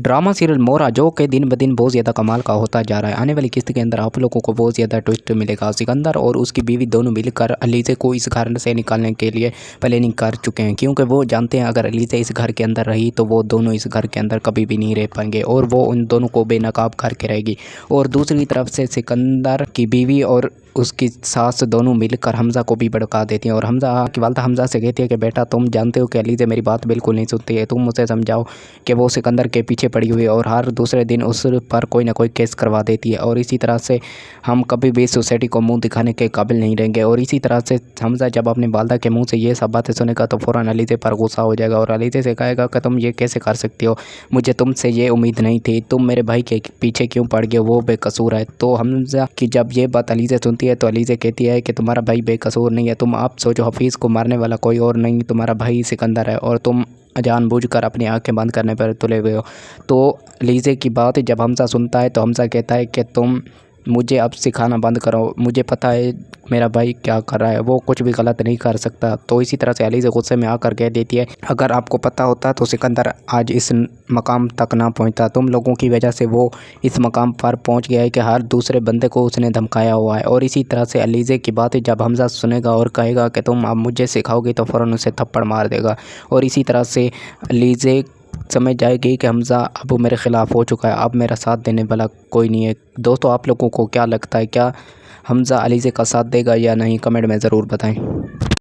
Drama serial मोरा जो कि दिन ब दिन बहुत ज़्यादा कमाल का होता जा रहा है। आने वाली किस्त के अंदर आप लोगों को बहुत ज़्यादा ट्विस्ट मिलेगा। सिकंदर और उसकी बीवी दोनों मिलकर अलीज़े को इस घर से निकालने के लिए प्लानिंग कर चुके हैं, क्योंकि वो जानते हैं अगर अलीज़े इस घर के अंदर रही तो वो दोनों इस घर के अंदर कभी भी नहीं रह पाएंगे और वो उन दोनों को बेनकाब करके रहेगी। और दूसरी तरफ से सिकंदर की बीवी और उसकी सास दोनों मिलकर हमज़ा को भी भड़का देती हैं और हमज़ा की वालदा हमज़ा से कहती है कि बेटा तुम जानते हो कि अलीज़े मेरी बात बिल्कुल नहीं सुनती है, तुम उसे समझाओ कि वो सिकंदर के पीछे पड़ी हुई है और हर दूसरे दिन उस पर कोई ना कोई केस करवा देती है और इसी तरह से हम कभी भी सोसाइटी को मुंह दिखाने के काबिल नहीं रहेंगे। और इसी तरह से हमज़ा जब अपनी वालदा के मुंह से ये सब बातें सुनेगा तो फ़ौरन अलीज़े पर गुस्सा हो जाएगा और अलीज़े से कहेगा कि तुम ये कैसे कर सकती हो, मुझे तुमसे ये उम्मीद नहीं थी, तुम मेरे भाई के पीछे क्यों पड़ गए, वो बेकसूर है। तो हमज़ा की जब ये बात अलीज़े सुनती है तो अलीज़े कहती है कि तुम्हारा भाई बेकसूर नहीं है, तुम आप सोचो हफीज़ को मारने वाला कोई और नहीं तुम्हारा भाई सिकंदर है और तुम जानबूझकर अपनी आंखें बंद करने पर तुले हुए हो। तो अलीज़े की बात जब हमज़ा सुनता है तो हमज़ा कहता है कि तुम मुझे अब सिखाना बंद करो, मुझे पता है मेरा भाई क्या कर रहा है, वो कुछ भी गलत नहीं कर सकता। तो इसी तरह से अलीज़े गुस्से में आकर कह देती है अगर आपको पता होता तो सिकंदर आज इस मकाम तक ना पहुंचता, तुम लोगों की वजह से वो इस मकाम पर पहुंच गया है कि हर दूसरे बंदे को उसने धमकाया हुआ है। और इसी तरह से अलीज़े की बातें जब हमज़ा सुनेगा और कहेगा कि तुम अब मुझे सिखाओगी तो फ़ौरन उसे थप्पड़ मार देगा। और इसी तरह से अलीज़े समझ जाएगी कि हमज़ा अब मेरे ख़िलाफ़ हो चुका है, अब मेरा साथ देने वाला कोई नहीं है। दोस्तों आप लोगों को क्या लगता है, क्या हमज़ा अलीज़े का साथ देगा या नहीं, कमेंट में ज़रूर बताएं।